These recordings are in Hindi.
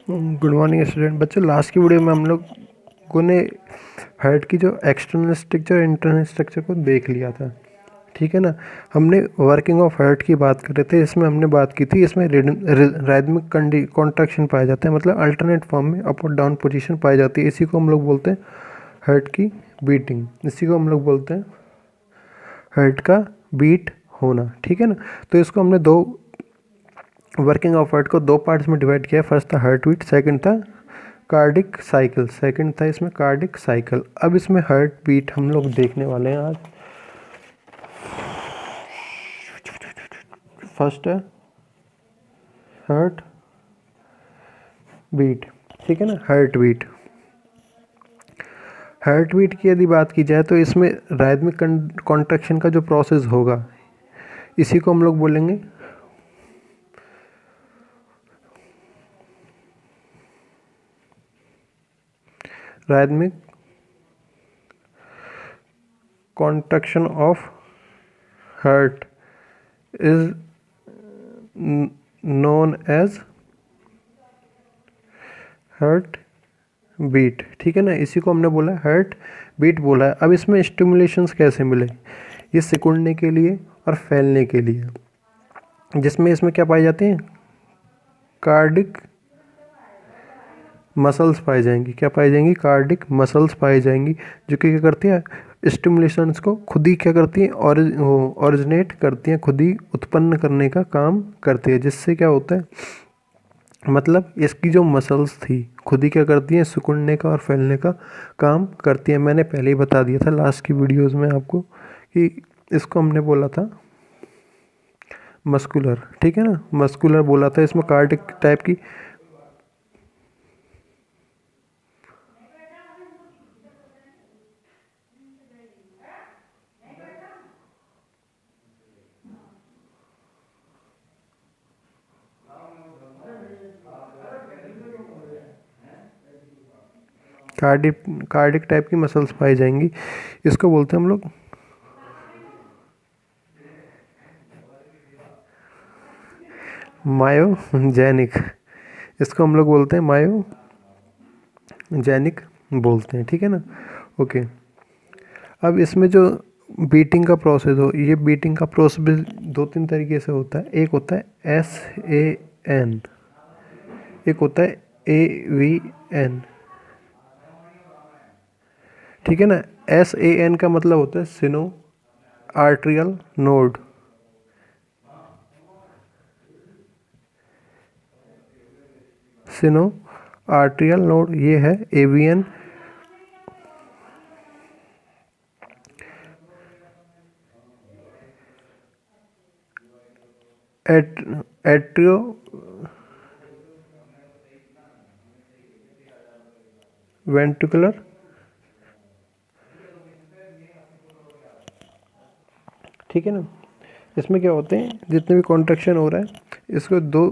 गुड मॉर्निंग स्टूडेंट बच्चों। लास्ट की वीडियो में हम लोगों ने हार्ट की जो एक्सटर्नल स्ट्रक्चर और इंटरनल स्ट्रक्चर को देख लिया था, ठीक है ना। हमने वर्किंग ऑफ हार्ट की बात कर रहे थे। इसमें हमने बात की थी, इसमें राइथमिक कॉन्ट्रैक्शन पाया जाता है, मतलब अल्टरनेट फॉर्म में अप और डाउन पोजीशन पाई जाती है। इसी को हम लोग बोलते हैं हार्ट की बीटिंग, इसी को हम लोग बोलते हैं हार्ट का बीट होना, ठीक है ना। तो इसको हमने दो वर्किंग ऑफ हार्ट को दो पार्ट्स में डिवाइड किया। फर्स्ट था हार्ट बीट, सेकंड था कार्डिक साइकिल, सेकंड था इसमें कार्डिक साइकिल। अब इसमें हार्ट बीट हम लोग देखने वाले हैं आज। फर्स्ट है हार्ट बीट, ठीक है ना। हार्ट बीट, हार्ट बीट की यदि बात की जाए तो इसमें राइथमिक कॉन्ट्रैक्शन का जो प्रोसेस होगा, इसी को हम लोग बोलेंगे rhythmic contraction of heart is known as heart beat, ठीक है ना। इसी को हमने बोला हार्ट बीट बोला है। अब इसमें स्टिमुलेशंस कैसे मिले, ये सिकुड़ने के लिए और फैलने के लिए, जिसमें इसमें क्या पाई जाती हैं, कार्डिक मसल्स पाई जाएंगी। क्या पाई जाएंगी, कार्डिक मसल्स पाई जाएंगी, जो कि क्या करती है, स्टिमुलेशंस को खुद ही क्या करती हैं, ओरिजिनेट करती हैं, खुद ही उत्पन्न करने का काम करती है। जिससे क्या होता है, मतलब इसकी जो मसल्स थी खुद ही क्या करती हैं, सिकुड़ने का और फैलने का काम करती हैं। मैंने पहले ही बता दिया था लास्ट की वीडियोस में आपको कि इसको हमने बोला था मस्कुलर, ठीक है ना। मस्कुलर बोला था। इसमें कार्डिक टाइप की कार्डिक कार्डिक टाइप की मसल्स पाई जाएंगी। इसको बोलते हैं हम लोग मायोजेनिक, इसको हम लोग बोलते हैं मायोजेनिक बोलते हैं, ठीक है ना। ओके, अब इसमें जो बीटिंग का प्रोसेस हो, ये बीटिंग का प्रोसेस भी दो तीन तरीके से होता है। एक होता है SAN, एक होता है AVN, ठीक है ना। SAN का मतलब होता है सिनो आर्ट्रियल नोड, सिनो आर्ट्रियल नोड ये है। AVN एट्रियो वेंट्रिकुलर, ठीक है ना। इसमें क्या होते हैं, जितने भी कॉन्ट्रैक्शन हो रहा है, इसको दो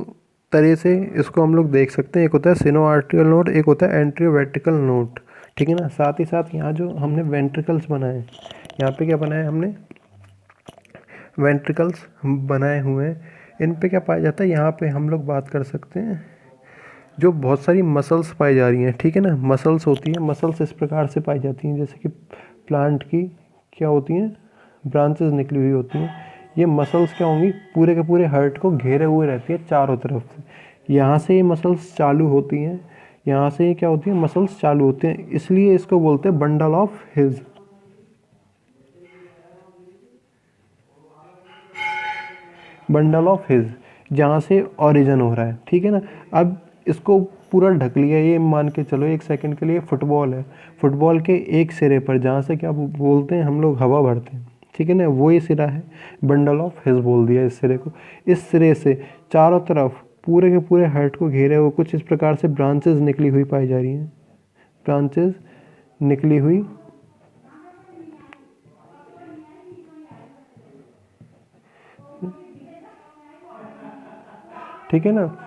तरह से इसको हम लोग देख सकते हैं। एक होता है सिनो आर्ट्रियल नोड, एक होता है एंट्रियो वेंट्रिकल नोड, ठीक है ना। साथ ही साथ यहाँ जो हमने वेंट्रिकल्स बनाए, यहाँ पे क्या बनाया हमने, वेंट्रिकल्स बनाए हुए हैं। इन पे क्या पाया जाता है, यहाँ पे हम लोग बात कर सकते हैं, जो बहुत सारी मसल्स पाई जा रही हैं, ठीक है ना। मसल्स होती हैं, मसल्स इस प्रकार से पाई जाती हैं जैसे कि प्लांट की क्या होती हैं, ब्रांचेस निकली हुई होती हैं। ये मसल्स क्या होंगी, पूरे के पूरे हार्ट को घेरे हुए रहती है चारों तरफ से। यहाँ से ये मसल्स चालू होती हैं, यहाँ से ये क्या होती है, मसल्स चालू होते हैं। इसलिए इसको बोलते हैं bundle of his, bundle of his, जहाँ से ओरिजिन हो रहा है, ठीक है ना। अब इसको पूरा ढक लिया, ये मान के चलो एक सेकंड के लिए फुटबॉल है। फुटबॉल के एक सिरे पर जहाँ से क्या बोलते हैं हम लोग, हवा भरते हैं, ठीक है ना, वो ये सिरा है। बंडल ऑफ हिज बोल दिया इस सिरे को। इस सिरे से चारों तरफ पूरे के पूरे हार्ट को घेरे हुए कुछ इस प्रकार से ब्रांचेज निकली हुई पाई जा रही हैं, ब्रांचेज निकली हुई, ठीक है ना।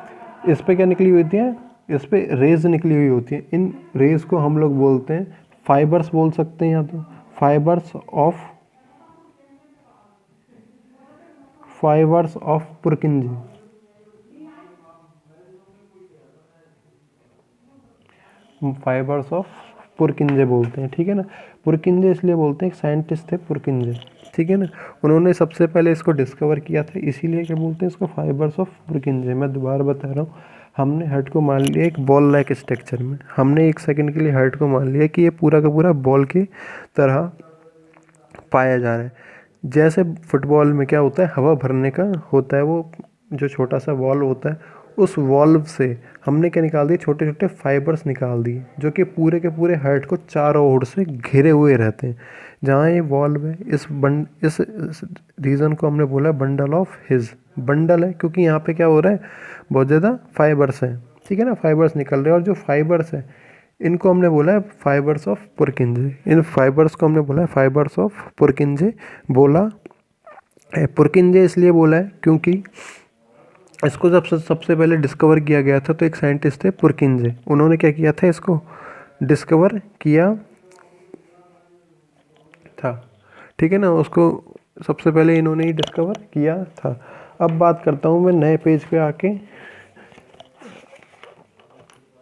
इस पे क्या निकली हुई होती है, इस पे रेज निकली हुई होती है। इन रेज को हम लोग बोलते हैं फाइबर्स बोल सकते हैं, या तो फाइबर्स ऑफ पुरकिंजी, फाइबर्स ऑफ पुरकिंजे बोलते हैं, ठीक है ना। पुरकिंजे इसलिए बोलते हैं, एक साइंटिस्ट थे पुरकिंजे, ठीक है ना। उन्होंने सबसे पहले इसको डिस्कवर किया था, इसीलिए क्या बोलते हैं इसको, फाइबर्स ऑफ पुरकिंजे। मैं दोबारा बता रहा हूँ, हमने हार्ट को मान लिया एक बॉल लाइक स्ट्रक्चर में, हमने एक सेकंड के लिए हार्ट को मान लिया कि ये पूरा का पूरा बॉल की तरह पाया जा रहा है। जैसे फुटबॉल में क्या होता है, हवा भरने का होता है, वो जो छोटा सा वॉल्व होता है, उस वॉल्व से हमने क्या निकाल दिए, छोटे छोटे फाइबर्स निकाल दिए, जो कि पूरे के पूरे हार्ट को चारों ओर से घिरे हुए रहते हैं। जहाँ ये वॉल्व है, इस रीजन को हमने बोला बंडल ऑफ हिज। बंडल है क्योंकि यहाँ पे क्या हो रहा है, बहुत ज़्यादा फाइबर्स हैं, ठीक है ना, फाइबर्स निकल रहे हैं। और जो फाइबर्स है, इनको हमने बोला है फाइबर्स ऑफ पुरकिंजे। इन फाइबर्स को हमने बोला है फाइबर्स ऑफ पुरकिंजे बोला है। पुरकिंजे इसलिए बोला है क्योंकि इसको जब सबसे पहले डिस्कवर किया गया था, तो एक साइंटिस्ट थे पुरकिंजे, उन्होंने क्या किया था, इसको डिस्कवर किया था, ठीक है ना। उसको सबसे पहले इन्होंने ही डिस्कवर किया था। अब बात करता हूँ मैं नए पेज पे आके,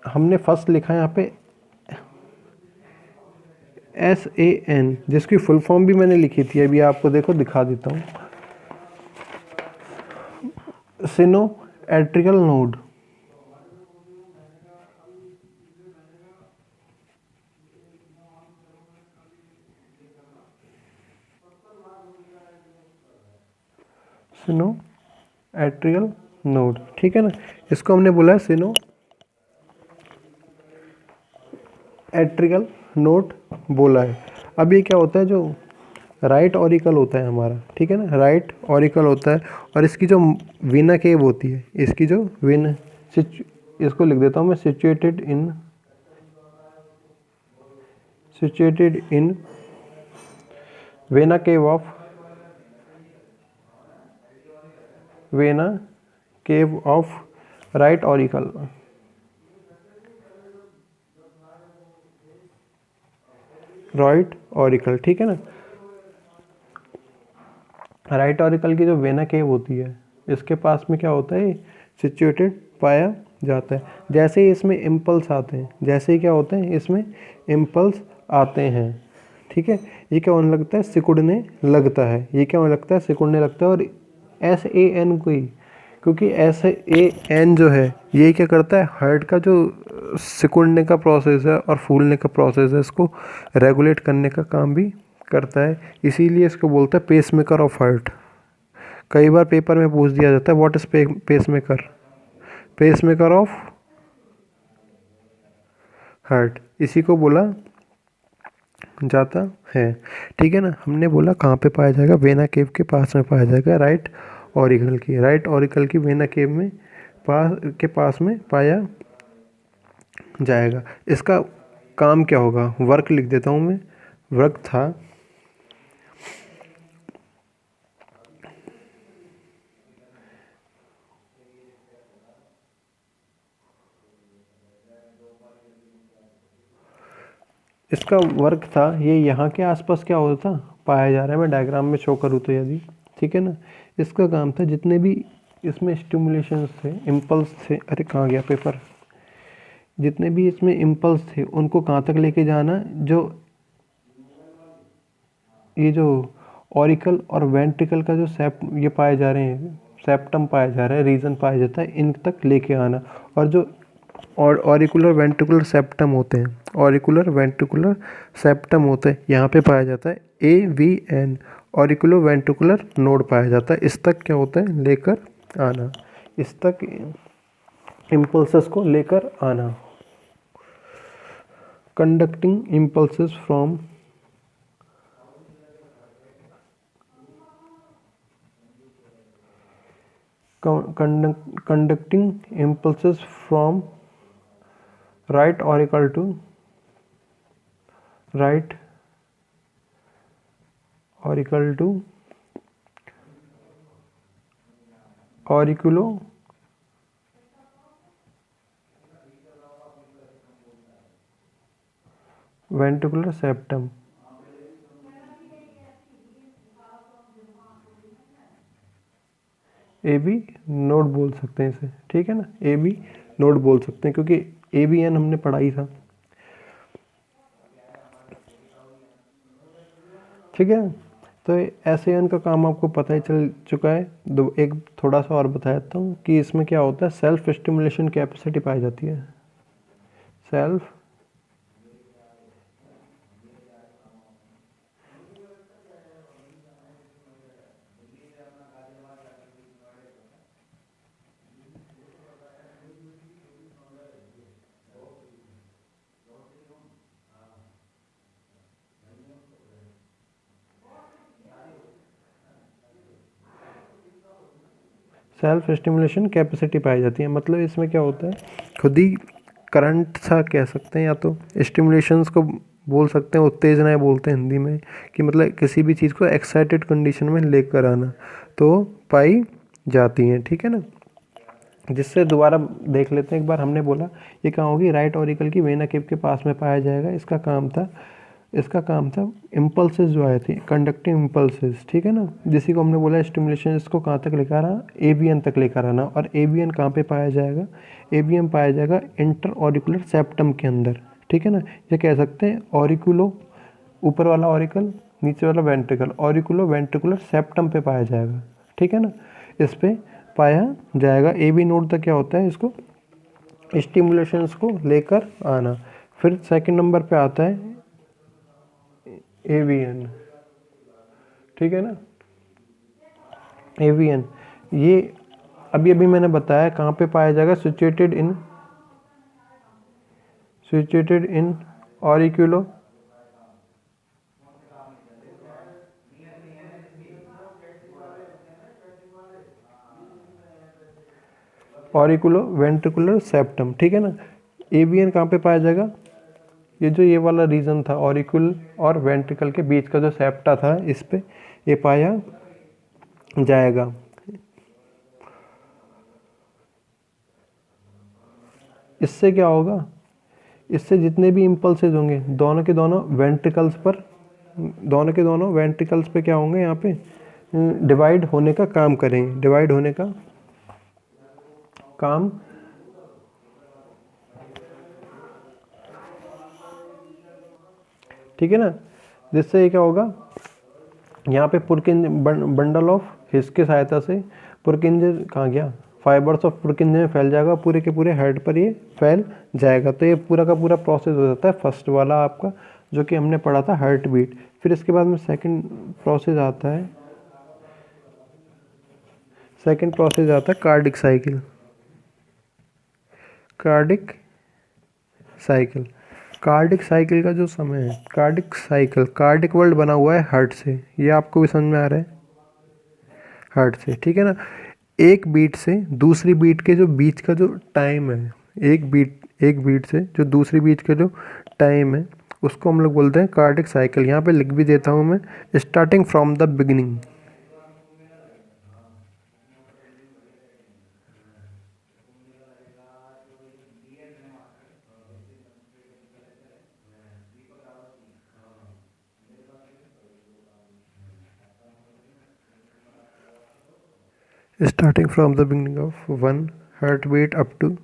हमने फर्स्ट लिखा है यहाँ पे SAN, जिसकी फुल फॉर्म भी मैंने लिखी थी, अभी आपको देखो दिखा देता हूँ। सिनो एट्रिकल नोड, सिनो एट्रियल नोड, ठीक है ना। इसको हमने बोला है सिनो एट्रिकल नोड बोला है। अब ये क्या होता है, जो राइट ऑरिकल होता है हमारा, ठीक है ना, राइट ऑरिकल होता है, और इसकी जो वीना केव होती है, इसकी जो वीना, इसको लिख देता हूँ मैं, situated in vena cava of right auricle, right auricle, ठीक है ना। राइट ऑरिकल की जो वेना केव होती है, इसके पास में क्या होता है, सिचुएटेड पाया जाता है। जैसे ही इसमें इम्पल्स आते हैं, जैसे ही क्या होते हैं इसमें इम्पल्स आते हैं, ठीक है, ये क्या होने लगता है, सिकुड़ने लगता है। ये क्या होने लगता है, सिकुड़ने लगता है। और SAN को ही, क्योंकि SAN जो है, ये क्या करता है, हार्ट का जो सिकुड़ने का प्रोसेस है और फूलने का प्रोसेस है, इसको रेगुलेट करने का काम भी करता है। इसीलिए इसको बोलते हैं पेस मेकर ऑफ हार्ट। कई बार पेपर में पूछ दिया जाता है, what is pacemaker, pacemaker of heart, इसी को बोला जाता है, ठीक है ना। हमने बोला कहाँ पे पाया जाएगा, वेना केव के पास में पाया जाएगा, राइट ऑरिकल की वेना केव में पास में पाया जाएगा। इसका काम क्या होगा, वर्क लिख देता हूँ मैं। वर्क था, इसका वर्क था, ये यहाँ के आसपास क्या होता था, पाया जा रहा है। मैं डायग्राम में शो करूँ तो यदि, ठीक है ना, इसका काम था जितने भी इसमें स्टिमुलेशंस थे, इम्पल्स थे, अरे कहाँ गया पेपर, जितने भी इसमें इम्पल्स थे उनको कहाँ तक लेके जाना, जो ये जो ऑरिकल और वेंट्रिकल का जो ये पाए जा रहे हैं, सेप्टम पाया जा रहा है, रीजन पाया जाता है, इन तक लेके आना। और जो ऑरिकुलर वेंट्रिकुलर सेप्टम होते हैं, ऑरिकुलर वेंट्रिकुलर सेप्टम होते हैं, यहाँ पे पाया जाता है AVN, ऑरिकुलो वेंट्रिकुलर नोड पाया जाता है। इस तक क्या होता है, लेकर आना, इस तक इम्पल्सेस को लेकर आना। Conducting impulses from conducting impulses from right auricle to right auricle to auriculo ventricular septum, AB node बोल सकते हैं इसे, ठीक है ना, AB नोड बोल सकते हैं, क्योंकि AVN हमने पढ़ा ही था। ठीक है। तो एस का काम आपको पता ही चल चुका है। एक थोड़ा सा और बता देता हूँ कि इसमें क्या होता है, सेल्फ स्टिमुलेशन कैपेसिटी पाई जाती है। सेल्फ सेल्फ स्टिमुलेशन कैपेसिटी पाई जाती है। मतलब इसमें क्या होता है, खुद ही करंट सा कह सकते हैं, या तो स्टिमुलेशंस को बोल सकते हैं, उत्तेजनाएं बोलते हैं हिंदी में, कि मतलब किसी भी चीज़ को एक्साइटेड कंडीशन में लेकर आना, तो पाई जाती हैं। ठीक है ना। जिससे दोबारा देख लेते हैं एक बार, हमने बोला ये कहाँ होगी, राइट ऑरिकल की वेना केव के पास में पाया जाएगा। इसका काम था इम्पल्सेस जो आए थे, कंडक्टिंग इम्पल्सेस। ठीक है ना। जिसी को हमने बोला स्टिमुलेशन, इसको कहाँ तक लेकर आना, एबीएन तक लेकर आना। और एबीएन कहाँ पे पाया जाएगा, एबीएन पाया जाएगा इंटर ऑरिकुलर सेप्टम के अंदर। ठीक है ना। ये कह सकते हैं ऑरिकुलो, ऊपर वाला ऑरिकल, नीचे वाला वेंट्रिकल, ऑरिकुलो वेंट्रिकुलर सेप्टम पे पाया जाएगा। ठीक है ना। इस पे पाया जाएगा। ए बी नोड तक क्या होता है, इसको स्टिमुलेशंस को लेकर आना। फिर सेकंड नंबर पे आता है एवीएन। ठीक है ना। एवीएन ये अभी अभी मैंने बताया कहाँ पे पाया जाएगा, situated in auriculo auriculo ventricular septum. ठीक है ना। एवीएन कहाँ पे पाया जाएगा, ये वाला रीजन था ऑरिकुल और वेंट्रिकल के बीच का जो सेप्टा था, इस पे ये पाया जाएगा। इससे क्या होगा, इससे जितने भी इम्पल्सेज होंगे दोनों के दोनों वेंट्रिकल्स पे क्या होंगे, यहाँ पे डिवाइड होने का काम करेंगे, डिवाइड होने का काम ठीक है ना। जिससे ये क्या होगा, यहाँ पे पुरकिंज बंडल ऑफ हिस की सहायता से पुरकिंज कहाँ गया, फाइबर्स ऑफ पुरकिंज में फैल जाएगा, पूरे के पूरे हेड पर ये फैल जाएगा। तो ये पूरा का पूरा प्रोसेस हो जाता है फर्स्ट वाला आपका, जो कि हमने पढ़ा था हार्ट बीट। फिर इसके बाद में सेकंड प्रोसेस आता है कार्डिक साइकिल। कार्डिक साइकिल का जो समय है, कार्डिक वर्ल्ड बना हुआ है हार्ट से, ये आपको भी समझ में आ रहा है, हार्ट से। ठीक है ना। एक बीट से दूसरी बीट के जो बीच का जो टाइम है, एक बीट से जो दूसरी बीट का जो टाइम है, उसको हम लोग बोलते हैं कार्डिक साइकिल। यहाँ पे लिख भी देता हूँ मैं, starting from the beginning. Starting from the beginning of one heartbeat up to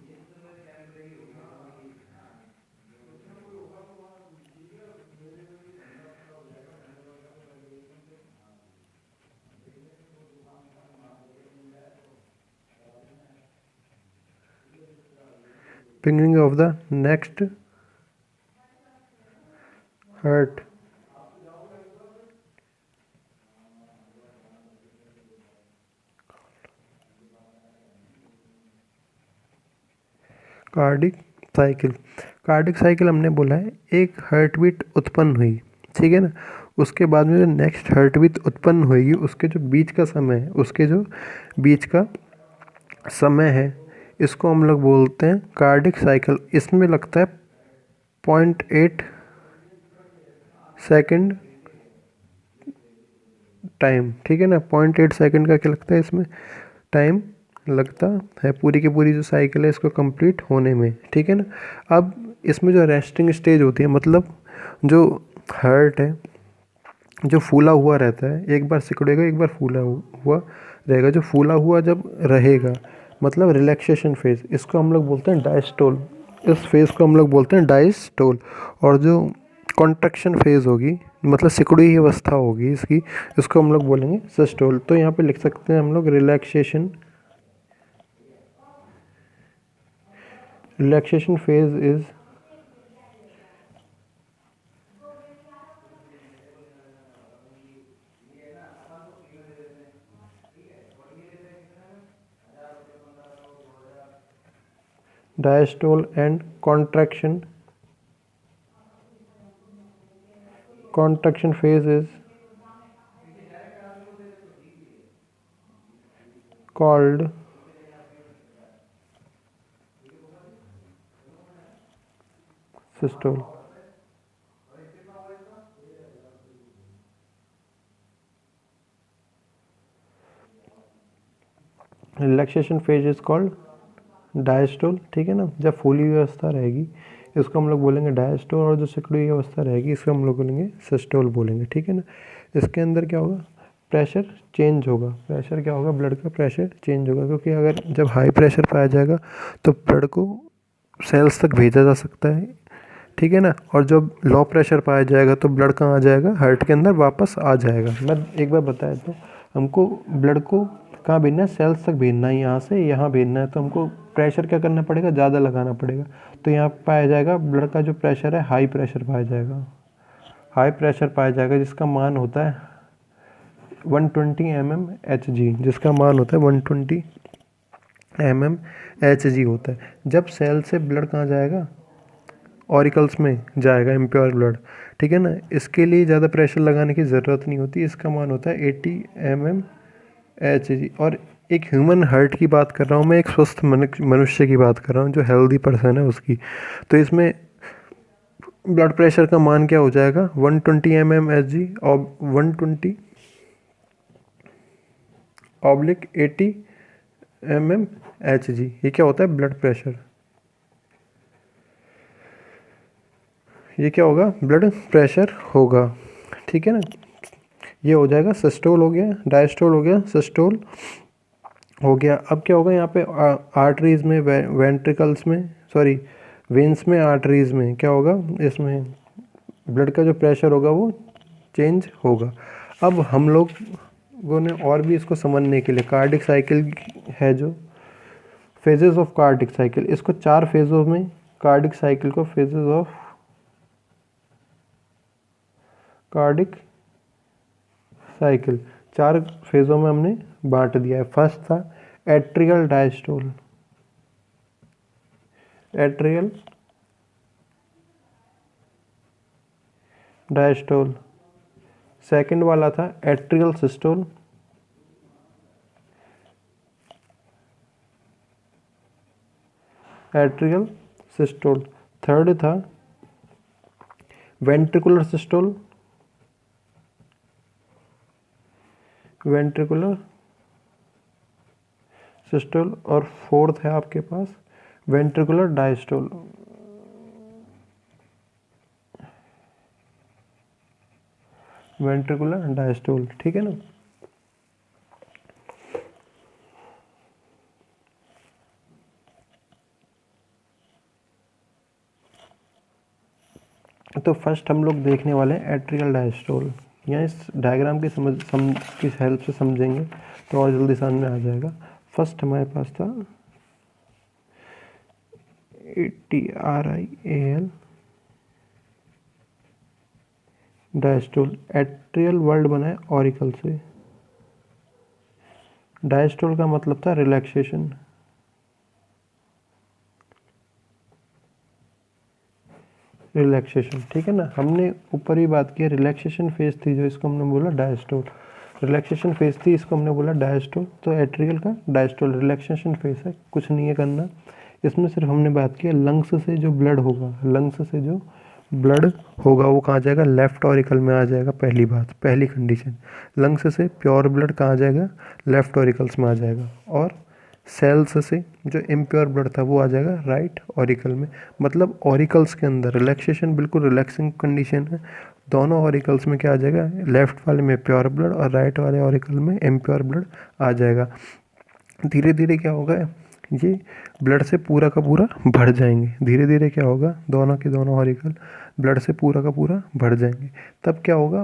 beginning of the next heart cardiac cycle हमने बोला है, एक हार्ट बीट उत्पन्न हुई। ठीक है ना। उसके बाद में जो नेक्स्ट हार्ट बीट उत्पन्न होगी, उसके जो बीच का समय है, इसको हम लोग बोलते हैं कार्डिक साइकिल। इसमें लगता है 0.8 सेकेंड टाइम। ठीक है ना। 0.8 सेकेंड का क्या लगता है इसमें टाइम लगता है, पूरी की पूरी जो साइकिल है इसको कंप्लीट होने में। ठीक है ना। अब इसमें जो रेस्टिंग स्टेज होती है, मतलब जो हार्ट है जो फूला हुआ रहता है, एक बार सिकुड़ेगा एक बार फूला हुआ रहेगा। जो फूला हुआ जब रहेगा मतलब रिलैक्सेशन फेज, इसको हम लोग बोलते हैं डायस्टोल। इस फेज को हम लोग बोलते हैं डायस्टोल। और जो कॉन्ट्रैक्शन फेज होगी, मतलब सिकुड़ी हुई अवस्था होगी इसकी, इसको हम लोग बोलेंगे सिस्टोल। तो यहाँ पे लिख सकते हैं हम लोग relaxation phase is diastole and contraction phase is called systole। Relaxation phase is called diastole, ठीक है ना। जब फूली हुई अवस्था रहेगी इसको हम लोग बोलेंगे डायस्टोल, और जो सिकुड़ी हुई अवस्था रहेगी इसको हम लोग बोलेंगे सिस्टोल बोलेंगे, ठीक है ना। इसके अंदर क्या होगा, प्रेशर चेंज होगा। प्रेशर क्या होगा, ब्लड का प्रेशर चेंज होगा, क्योंकि अगर जब हाई प्रेशर पाया जाएगा तो ब्लड को सेल्स तक भेजा जा सकता है, ठीक है ना। और जब लो प्रेशर पाया जाएगा तो ब्लड कहाँ आ जाएगा, हार्ट के अंदर वापस आ जाएगा। मैं एक बार बताया तो हमको ब्लड को कहाँ भेजना है, सेल्स तक भेजना है, यहाँ से यहाँ भेजना है, तो हमको प्रेशर क्या करना पड़ेगा, ज़्यादा लगाना पड़ेगा। तो यहाँ पाया जाएगा ब्लड का जो प्रेशर है हाई प्रेशर पाया जाएगा, हाई प्रेशर पाया जाएगा, जिसका मान होता है 120 mmHg, जिसका मान होता है 120 mmHg होता है। जब सेल से ब्लड कहाँ जाएगा, ऑरिकल्स में जाएगा, इम्प्योर ब्लड, ठीक है ना। इसके लिए ज़्यादा प्रेशर लगाने की ज़रूरत नहीं होती, इसका मान होता है 80 mmHg। और एक ह्यूमन हार्ट की बात कर रहा हूँ मैं, एक स्वस्थ मनुष्य की बात कर रहा हूँ, जो हेल्दी पर्सन है उसकी। तो इसमें ब्लड प्रेशर का मान क्या हो जाएगा, 120 mmHg और 120 ऑब्लिक 80 mmHg। ये क्या होता है, ब्लड प्रेशर। ये क्या होगा, ब्लड प्रेशर होगा, ठीक है ना। ये हो जाएगा सिस्टोल हो गया, डायस्टोल हो गया, सिस्टोल हो गया। अब क्या होगा यहाँ पे आर्टरीज में, वेंट्रिकल्स में, सॉरी वेंस में, आर्टरीज में क्या होगा, इसमें ब्लड का जो प्रेशर होगा वो चेंज होगा। अब हम लोगों ने और भी इसको समझने के लिए, कार्डिक साइकिल है जो फेजेस ऑफ कार्डिक साइकिल, इसको 4 फेजों में कार्डिक साइकिल को, फेजेस ऑफ कार्डिक साइकिल 4 फेजों में हमने बांट दिया है। फर्स्ट था atrial diastole, atrial diastole. Second वाला था atrial systole, atrial systole. Third था वेंट्रिकुलर सिस्टोल, वेंट्रिकुलर सिस्टोल। और फोर्थ है आपके पास वेंट्रिकुलर डायस्टोल, वेंट्रिकुलर डायस्टोल, ठीक है ना। तो फर्स्ट हम लोग देखने वाले हैं एट्रियल डायस्टोल। यहाँ इस डायग्राम की की हेल्प से समझेंगे तो और जल्दी सामने आ जाएगा। फर्स्ट हमारे पास था ATRIAL डायस्टोल। एट्रियल वर्ड बना है ऑरिकल से, डायस्टोल का मतलब था रिलैक्सेशन, रिलैक्सेशन, ठीक है ना। हमने ऊपर ही बात की, रिलैक्सेशन फेज थी जो, इसको हमने बोला डायस्टोल। रिलैक्सेशन फेज थी, इसको हमने बोला डायस्टोल। तो एट्रियल का डायस्टोल रिलैक्सेशन फेज है, कुछ नहीं है करना। इसमें सिर्फ हमने बात की लंग्स से जो ब्लड होगा, लंग्स से जो ब्लड होगा वो कहाँ जाएगा, लेफ्ट ऑरिकल में आ जाएगा। पहली बात, पहली कंडीशन, लंग्स से प्योर ब्लड कहाँ जाएगा, लेफ्ट ऑरिकल्स में आ जाएगा। और सेल्स से जो इम्प्योर ब्लड था वो आ जाएगा राइट ऑरिकल में। मतलब ऑरिकल्स के अंदर रिलैक्सेशन बिल्कुल रिलैक्सिंग कंडीशन है। दोनों ऑरिकल्स में क्या आ जाएगा, लेफ्ट वाले में प्योर ब्लड और राइट वाले ऑरिकल में इम्प्योर ब्लड आ जाएगा। धीरे धीरे क्या होगा, ये ब्लड से पूरा का पूरा भर जाएंगे। धीरे धीरे क्या होगा, दोनों के दोनों ऑरिकल ब्लड से पूरा का पूरा भर जाएंगे। तब क्या होगा,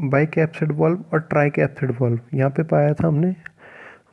बाइकैप्सिड वॉल्व और ट्राइकैप्सिड वॉल्व, यहाँ पे पाया था हमने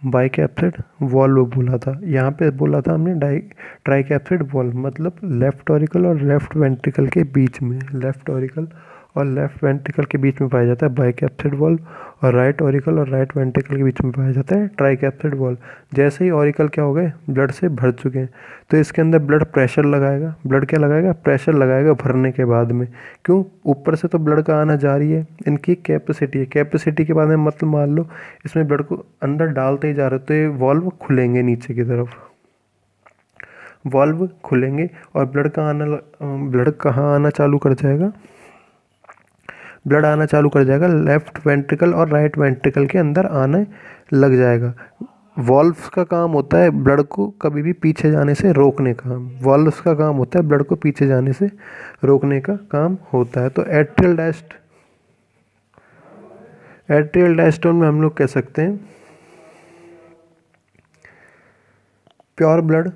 बाइकैप्सिड वॉल्व बोला था, यहाँ पे बोला था हमने ट्राइकैप्सिड वॉल्व, मतलब लेफ्ट ऑरिकल और लेफ्ट वेंट्रिकल के बीच में, लेफ्ट ऑरिकल और लेफ्ट वेंट्रिकल के बीच में पाया जाता है बाइकैप्सिड वॉल्व, और राइट ऑरिकल और राइट वेंट्रिकल के बीच में पाया जाता है ट्राइकैप्सिड वॉल्व। जैसे ही ऑरिकल क्या हो गए, ब्लड से भर चुके हैं, तो इसके अंदर ब्लड प्रेशर लगाएगा, ब्लड क्या लगाएगा, प्रेशर लगाएगा भरने के बाद में। क्यों, ऊपर से तो ब्लड का आना जारी है, इनकी कैपेसिटी है, कैपेसिटी के बाद में मतलब मान लो इसमें ब्लड को अंदर डालते ही जा रहे हो तो ये वॉल्व खुलेंगे नीचे की तरफ, वॉल्व खुलेंगे और ब्लड कहाँ आना चालू कर जाएगा, ब्लड आना चालू कर जाएगा लेफ्ट वेंट्रिकल और राइट वेंट्रिकल के अंदर आने लग जाएगा। वॉल्व्स का काम होता है ब्लड को कभी भी पीछे जाने से रोकने का, वॉल्व्स का काम होता है ब्लड को पीछे जाने से रोकने का काम होता है। तो एट्रियल डायस्टोल में हम लोग कह सकते हैं pure blood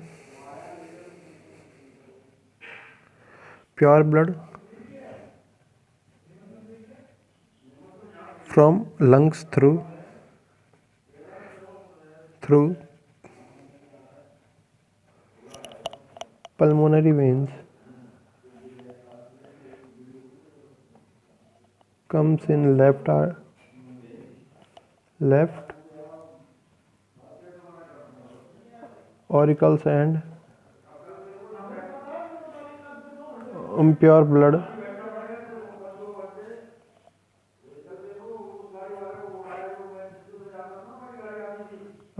from lungs through pulmonary veins comes in left auricles and impure blood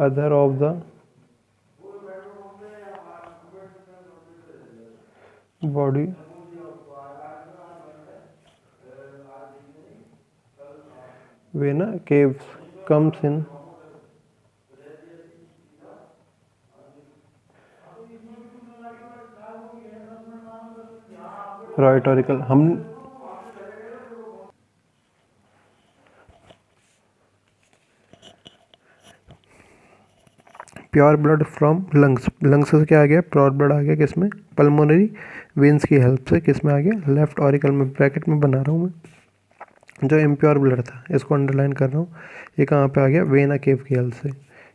other of the body vena caves comes in right auricle। हम प्योर ब्लड फ्रॉम लंग्स से क्या आ गया, प्योर ब्लड आ गया किसमें, पल्मोनरी वेन्स की हेल्प से, किसमें आ गया, लेफ्ट ऑरिकल में, ब्रैकेट में बना रहा हूँ मैं। जो इम्प्योर ब्लड था इसको अंडरलाइन कर रहा हूँ, ये कहाँ पे आ गया, वेना केव की हेल्प से,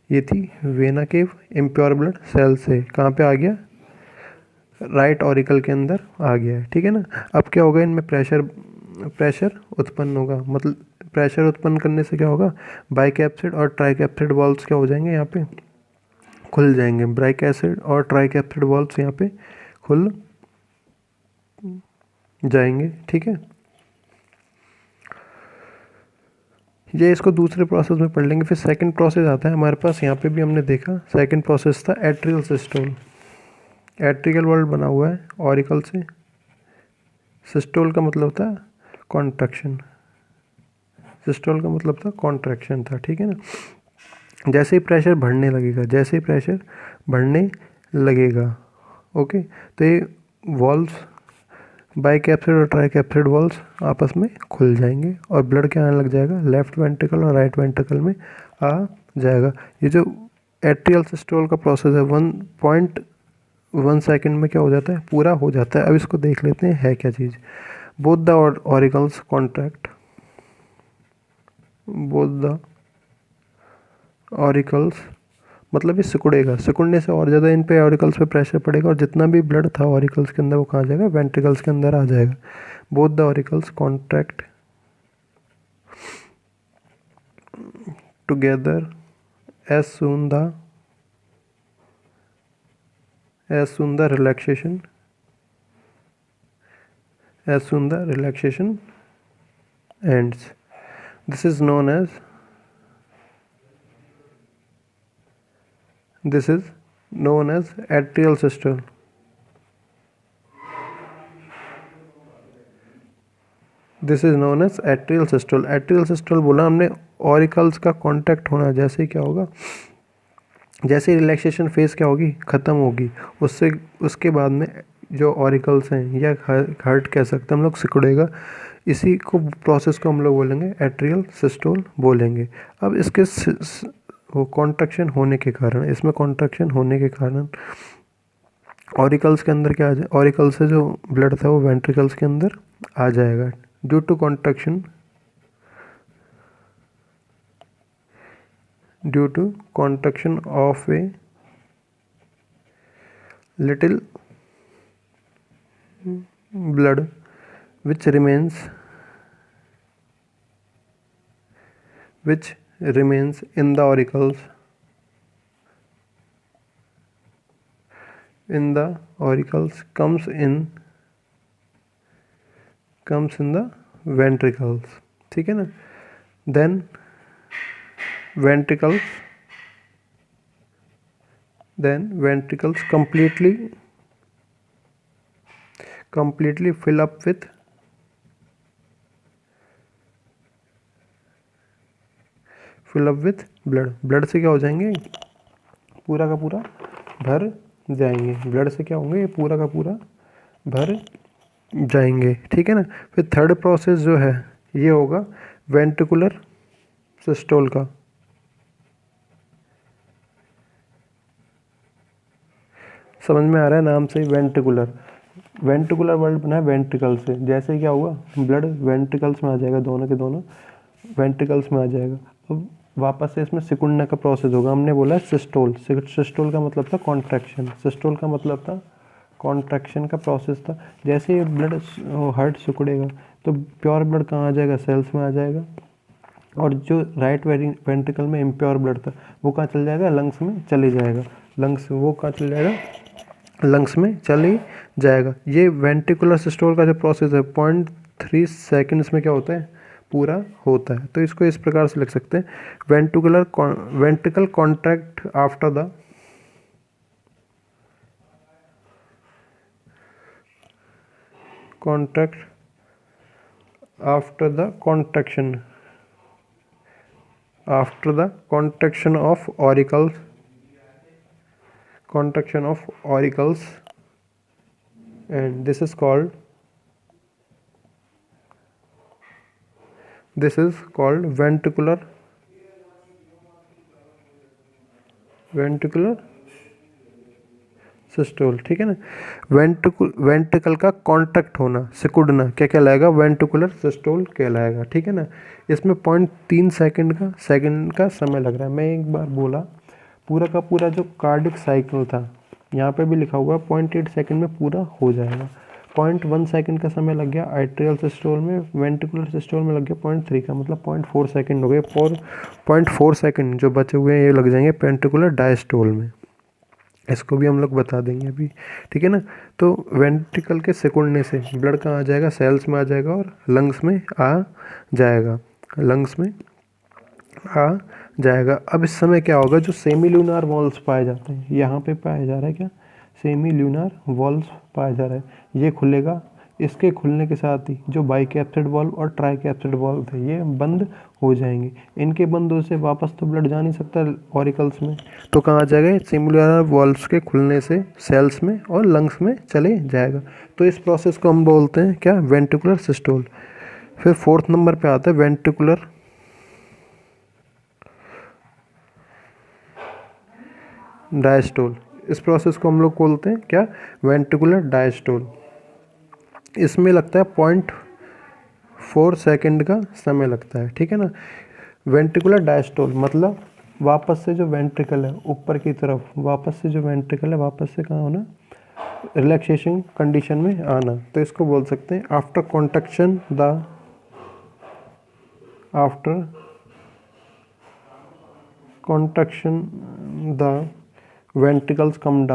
ये थी वेना केव, इम्प्योर ब्लड सेल से कहाँ पे आ गया, राइट ऑरिकल के अंदर आ गया है, ठीक है ना। अब क्या होगा, इनमें प्रेशर उत्पन्न होगा, मतलब प्रेशर उत्पन्न करने से क्या होगा, बाइकैप्सिड और ट्राइकैप्सिड वॉल्व्स क्या हो जाएंगे, यहाँ पे खुल जाएंगे, बाइकैप्सिड और ट्राइकैप्सिड वॉल्व्स यहाँ पे खुल जाएंगे, ठीक है। ये इसको दूसरे प्रोसेस में पढ़ लेंगे। फिर सेकंड प्रोसेस आता है हमारे पास, यहाँ पे भी हमने देखा सेकंड प्रोसेस था एट्रियल सिस्टोल। एट्रियल वर्ड बना हुआ है ऑरिकल से, सिस्टोल का मतलब था कॉन्ट्रैक्शन, सिस्टोल का मतलब था कॉन्ट्रैक्शन था, ठीक है ना। जैसे ही प्रेशर बढ़ने लगेगा, ओके, तो ये वॉल्व्स बाइकैप्सिड और ट्राइकैप्सिड वॉल्व्स आपस में खुल जाएंगे और ब्लड क्या आने लग जाएगा, लेफ्ट वेंट्रिकल और राइट वेंट्रिकल में आ जाएगा। ये जो एट्रियल सिस्टोल का प्रोसेस है 1.1 सेकंड में क्या हो जाता है, पूरा हो जाता है। अब इसको देख लेते हैं है क्या चीज़। Both the auricles contract, both the auricles मतलब ये सिकुड़ेगा, सिकुड़ने से और ज़्यादा इन पे ऑरिकल्स पे प्रेशर पड़ेगा और जितना भी ब्लड था ऑरिकल्स के अंदर वो कहाँ जाएगा, वेंट्रिकल्स के अंदर आ जाएगा। Both the auricles contract together as soon the relaxation ends. This is known as atrial systole. This is known as atrial systole. Atrial systole बोला हमने, ऑरिकल्स का कांटेक्ट होना, जैसे क्या होगा, जैसे रिलैक्सेशन फेज़ क्या होगी, ख़त्म होगी, उसके बाद में जो ऑरिकल्स हैं या हार्ट कह सकते हैं हम लोग, सिकुड़ेगा। इसी को प्रोसेस को हम लोग बोलेंगे एट्रियल सिस्टोल बोलेंगे। अब इसके कॉन्ट्रैक्शन होने के कारण, इसमें कॉन्ट्रैक्शन होने के कारण ऑरिकल्स के अंदर क्या आ जाए, ऑरिकल से जो ब्लड था वो वेंट्रिकल्स के अंदर आ जाएगा due to contraction of a little blood which remains in the auricles comes in the ventricles, ठीक है ना। then ventricles completely fill up with blood से क्या हो जाएंगे, पूरा का पूरा भर जाएंगे, ब्लड से क्या होंगे, ये पूरा का पूरा भर जाएंगे, ठीक है ना। फिर थर्ड प्रोसेस जो है ये होगा वेंट्रिकुलर सिस्टोल का। समझ में आ रहा है नाम से, वेंट्रिकुलर वर्ड बना है वेंट्रिकल से। जैसे क्या हुआ, ब्लड वेंट्रिकल्स में आ जाएगा, दोनों के दोनों वेंट्रिकल्स में आ जाएगा। अब वापस से इसमें सिकुड़ने का प्रोसेस होगा। हमने बोला सिस्टोल का मतलब था कॉन्ट्रैक्शन, सिस्टोल का मतलब था कॉन्ट्रैक्शन का प्रोसेस था। जैसे ही ब्लड हार्ट सिकुड़ेगा तो प्योर ब्लड कहाँ आ जाएगा, सेल्स में आ जाएगा। और जो राइट वेंट्रिकल में इम्प्योर ब्लड था वो कहाँ चल जाएगा, लंग्स में चले जाएगा। लंग्स में चले जाएगा। ये वेंट्रिकुलर सिस्टोल का जो प्रोसेस है 0.3 सेकेंड्स में क्या होता है, पूरा होता है। तो इसको इस प्रकार से लिख सकते हैं, ventricle contract after the contraction of auricles, and this is called ventricular systole, ठीक है ना। वेंट्रिकल का कॉन्ट्रैक्ट होना, सिकुड़ना क्या कहलाएगा, वेंट्रिकुलर सिस्टोल कहलाएगा, ठीक है ना। इसमें 0.3 सेकंड का समय लग रहा है। मैं एक बार बोला, पूरा का पूरा जो कार्डिक साइकिल था यहाँ पे भी लिखा हुआ है 0.8 सेकंड में पूरा हो जाएगा। 0.1 सेकंड का समय लग गया आर्टेरियल सिस्टोल में, वेंट्रिकुलर सिस्टोल में लग गया 0.3 का, मतलब 0.4 सेकंड हो गए। 0.4 सेकंड जो बचे हुए हैं ये लग जाएंगे वेंट्रिकुलर डायस्टोल में। इसको भी हम लोग बता देंगे अभी, ठीक है ना। तो वेंट्रिकल के सिकुड़ने से ब्लड कहाँ आ जाएगा, सेल्स में आ जाएगा और लंग्स में आ जाएगा। अब इस समय क्या होगा, जो सेमील्यूनार वॉल्स पाए जाते हैं, यहाँ पे पाया जा रहा है क्या, सेमील्यूनार वॉल्स पाया जा रहा है, ये खुलेगा। इसके खुलने के साथ ही जो बाइकैप्सिड वॉल्व और ट्राइकैप्सिड वॉल्व थे ये बंद हो जाएंगे। इनके बंद होने से वापस तो ब्लड जा नहीं सकता ऑरिकल्स में, तो कहाँ आ जाएगा, सेमुलर वॉल्व्स के खुलने से सेल्स में और लंग्स में चले जाएगा। तो इस प्रोसेस को हम बोलते हैं क्या, वेंट्रिकुलर सिस्टोल। फिर फोर्थ नंबर पे आता है वेंट्रिकुलर डायस्टोल। इस प्रोसेस को हम लोग बोलते हैं क्या, वेंट्रिकुलर डायस्टोल। इसमें लगता है 0.4 सेकंड का समय लगता है, ठीक है ना। वेंट्रिकुलर डायस्टोल मतलब वापस से जो वेंट्रिकल है ऊपर की तरफ, वापस से कहाँ होना, रिलैक्सेशन कंडीशन में आना। तो इसको बोल सकते हैं after contraction the ventricles comes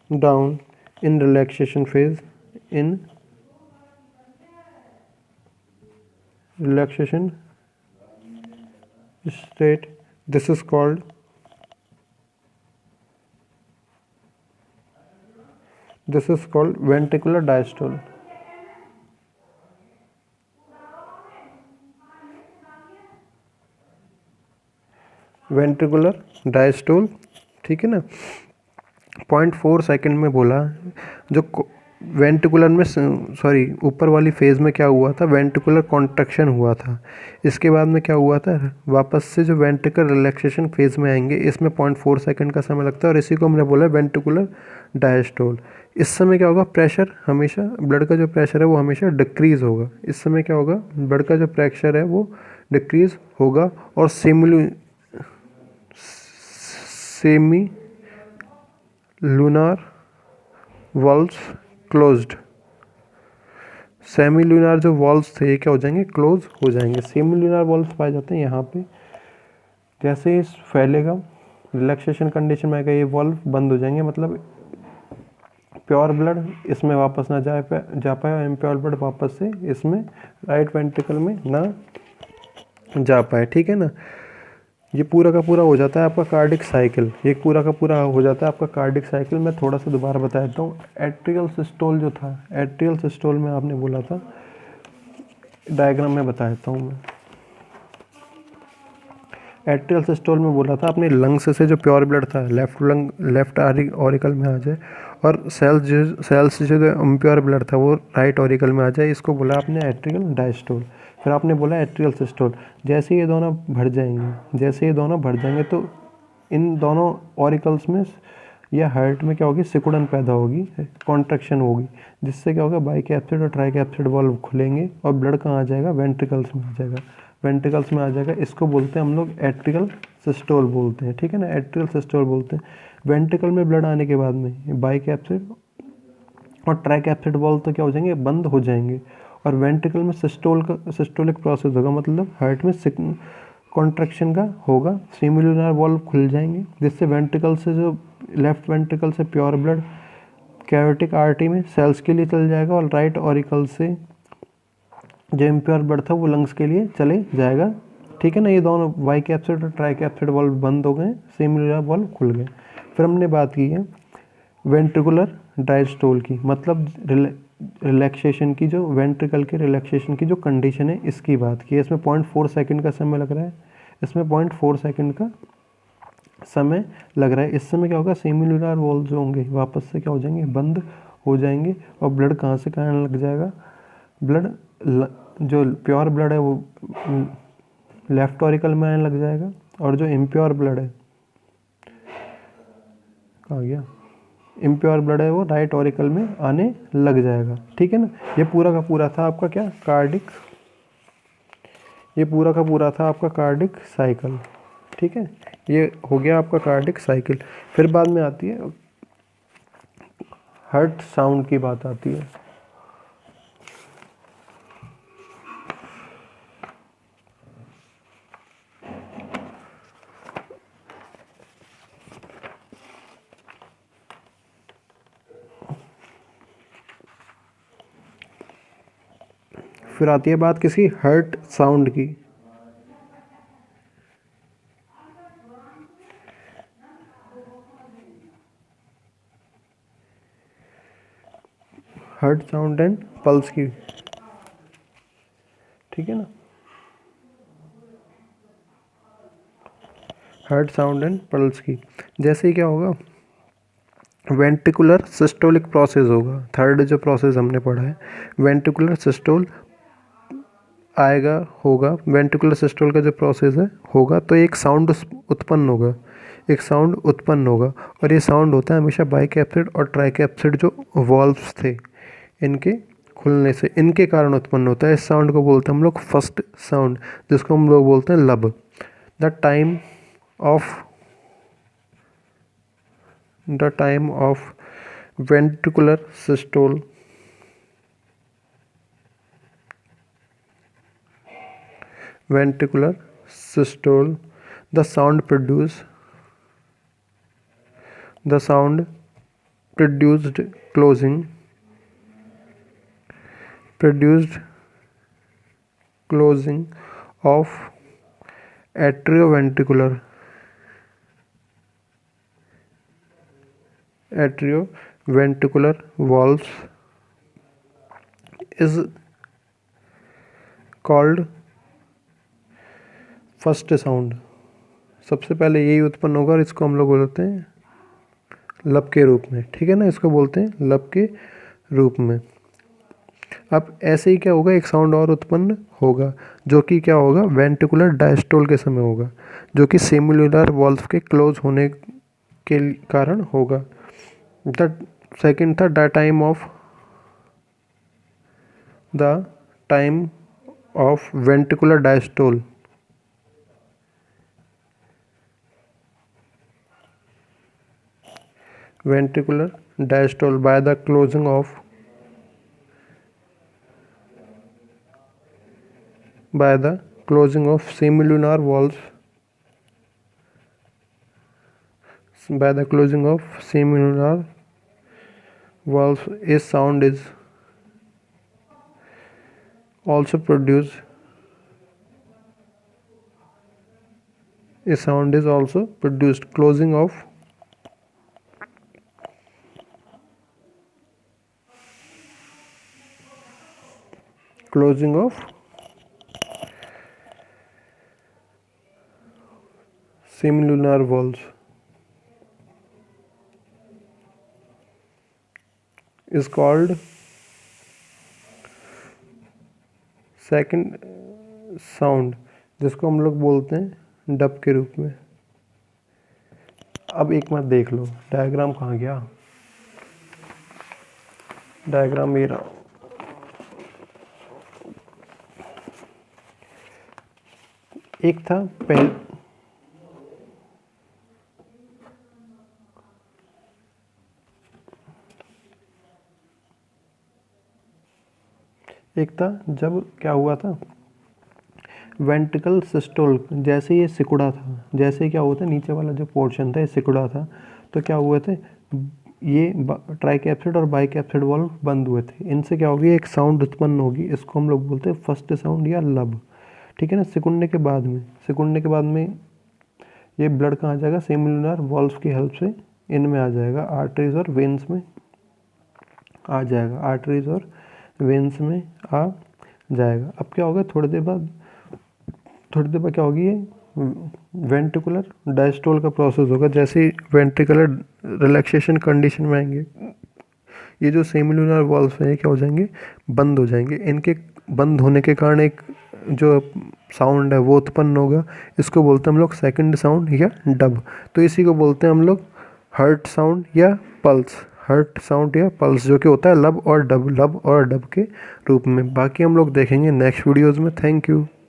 down in relaxation phase, state. This is called ventricular diastole. Ventricular diastole, ठीक है ना। 0.4 सेकंड में बोला, जो वेंट्रिकुलर में सॉरी ऊपर वाली फेज़ में क्या हुआ था, वेंट्रिकुलर कॉन्ट्रैक्शन हुआ था। इसके बाद में क्या हुआ था, वापस से जो वेंट्रिकल रिलैक्सेशन फेज़ में आएंगे, इसमें 0.4 सेकंड का समय लगता है और इसी को हमने बोला वेंट्रिकुलर डायस्टोल। इस समय क्या होगा, प्रेशर हमेशा, ब्लड का जो प्रेशर है वो हमेशा डिक्रीज़ होगा। इस समय क्या होगा, ब्लड का जो प्रेशर है वो डिक्रीज़ होगा और semi lunar valves closed, semi lunar जो वॉल्व्स थे ये क्या हो जाएंगे, क्लोज हो जाएंगे। सेमी लूनार वॉल्व्स पाए जाते हैं यहाँ पे। जैसे इस फैलेगा, रिलैक्सेशन कंडीशन में आएगा, ये वॉल्व बंद हो जाएंगे, मतलब प्योर ब्लड इसमें वापस ना जा पाए और इम्प्योर ब्लड वापस से इसमें राइट वेंट्रिकल में ना जा पाए। ठीक है ना, ये पूरा का पूरा हो जाता है आपका कार्डिक साइकिल। ये पूरा का पूरा हो जाता है आपका कार्डिक साइकिल। मैं थोड़ा सा दोबारा बता देता हूँ। एट्रियल सिस्टोल जो था, एट्रियल सिस्टोल में आपने बोला था, डायग्राम में बता देता हूँ मैं। एट्रियल सिस्टोल में बोला था अपने लंग्स से जो प्योर ब्लड था लेफ्ट ऑरिकल में आ जाए और सेल्स जो इम्प्योर ब्लड था वो राइट ऑरिकल में आ जाए, इसको बोला आपने एट्रियल डायस्टोल। फिर आपने बोला एट्रियल सिस्टोल। जैसे ये दोनों भर जाएंगे तो इन दोनों ऑरिकल्स में या हार्ट में क्या होगी, सिकुड़न पैदा होगी, कॉन्ट्रैक्शन होगी, जिससे क्या होगा, बाइकैप्सिड और ट्राइकैप्सिड वाल्व खुलेंगे और ब्लड कहाँ आ जाएगा, वेंट्रिकल्स में आ जाएगा, वेंट्रिकल्स में आ जाएगा। इसको बोलते हैं हम लोग एट्रियल सिस्टोल बोलते हैं। ठीक है ना, एट्रियल सिस्टोल बोलते हैं। वेंट्रिकल में ब्लड आने के बाद में बाइकैप्सिड और ट्राइकैप्सिड वाल्व तो क्या हो जाएंगे, बंद हो जाएंगे और वेंट्रिकल में सिस्टोलिक प्रोसेस होगा, मतलब हार्ट में कॉन्ट्रैक्शन का होगा, सेमी वाल्व खुल जाएंगे, जिससे वेंट्रिकल से जो लेफ्ट वेंट्रिकल से प्योर ब्लड कैरोटिक आर्टरी में सेल्स के लिए चल जाएगा और राइट ऑरिकल से जो इम्प्योर ब्लड था वो लंग्स के लिए चले जाएगा। ठीक है ना, ये दोनों बाइकैप्सिड और ट्राइकैप्सिड वाल्व बंद हो गए, सेमी वाल्व खुल गए। फिर हमने बात की है वेंट्रिकुलर डायस्टोल की, मतलब रिलैक्सेशन की, जो वेंट्रिकल के रिलैक्सेशन की जो कंडीशन है इसकी बात की है। इसमें 0.4 सेकंड का समय लग रहा है, इसमें 0.4 सेकंड का समय लग रहा है। इस समय क्या होगा, सेमी वॉल्व जो होंगे वापस से क्या हो जाएंगे, बंद हो जाएंगे और ब्लड कहाँ से कहाँ लग जाएगा, ब्लड जो प्योर ब्लड है वो लेफ्ट ऑरिकल में आने लग जाएगा और जो इम्प्योर ब्लड है, कहाँ गया, इम्प्योर ब्लड है वो राइट ऑरिकल में आने लग जाएगा। ठीक है ना, ये पूरा का पूरा था आपका क्या, कार्डिक, ये पूरा का पूरा था आपका कार्डिक साइकिल। ठीक है, ये हो गया आपका कार्डिक साइकिल। फिर बाद में आती है हार्ट साउंड की बात आती है। फिर आती है बात किसी हार्ट साउंड की। हार्ट साउंड एंड पल्स की। ठीक है ना, हार्ट साउंड एंड पल्स की। जैसे ही क्या होगा, वेंट्रिकुलर सिस्टोलिक प्रोसेस होगा। थर्ड जो प्रोसेस हमने पढ़ा है, वेंट्रिकुलर सिस्टोल आएगा, होगा, वेंट्रिकुलर सिस्टोल का जो प्रोसेस है होगा तो एक साउंड उत्पन्न होगा, एक साउंड उत्पन्न होगा और ये साउंड होता है हमेशा बाइकैप्सिड और ट्राइकैप्सिड जो वॉल्व्स थे इनके खुलने से, इनके कारण उत्पन्न होता है। इस साउंड को बोलते हैं हम लोग फर्स्ट साउंड, जिसको हम लोग बोलते हैं लब। The time of ventricular systole ventricular systole the sound produced produced closing of atrioventricular valves is called first sound. सबसे पहले यही उत्पन्न होगा और इसको हम लोग बोलते हैं लब के रूप में। ठीक है ना, इसको बोलते हैं लब के रूप में। अब ऐसे ही क्या होगा, एक साउंड और उत्पन्न होगा जो कि क्या होगा, वेंट्रिकुलर डायस्टोल के समय होगा, जो कि सेम्युलर वॉल्व के क्लोज होने के कारण होगा। द सेकंड था the time of ventricular diastole. Ventricular diastole by the closing of semilunar valves, a sound is also produced. Closing of semilunar valves is called second sound, जिसको हम लोग बोलते हैं डब के रूप में। अब एक बार देख लो, डायग्राम कहाँ गया, डायग्राम मेरा एक था पहले, एक था जब क्या हुआ था, वेंट्रिकल सिस्टोल, जैसे ये सिकुड़ा था, जैसे क्या हुआ था, नीचे वाला जो पोर्शन था ये सिकुड़ा था, तो क्या हुए थे, ये ट्राइकैप्सिड और बाइकैप्सिड वॉल्व बंद हुए थे। इनसे क्या होगी, एक साउंड उत्पन्न होगी, इसको हम लोग बोलते हैं फर्स्ट साउंड या लब। ठीक है ना। सिकुड़ने के बाद में ये ब्लड कहाँ आ जाएगा, सेमिलुनर वॉल्व की हेल्प से इनमें आ जाएगा, आर्टरीज और वेन्स में आ जाएगा, आ जाएगा। अब क्या होगा, थोड़ी देर बाद क्या होगी, ये वेंट्रिकुलर डायस्टोल का प्रोसेस होगा। जैसे ही वेंट्रिकुलर रिलैक्सेशन कंडीशन में आएंगे, ये जो सेमिलुनर वॉल्व्स हैं क्या हो जाएंगे, बंद हो जाएंगे। इनके बंद होने के कारण एक जो साउंड है वो उत्पन्न होगा, इसको बोलते हैं हम लोग सेकंड साउंड या डब। तो इसी को बोलते हैं हम लोग हर्ट साउंड या पल्स, जो कि होता है लब और डब के रूप में। बाकी हम लोग देखेंगे नेक्स्ट वीडियोज़ में। Thank you.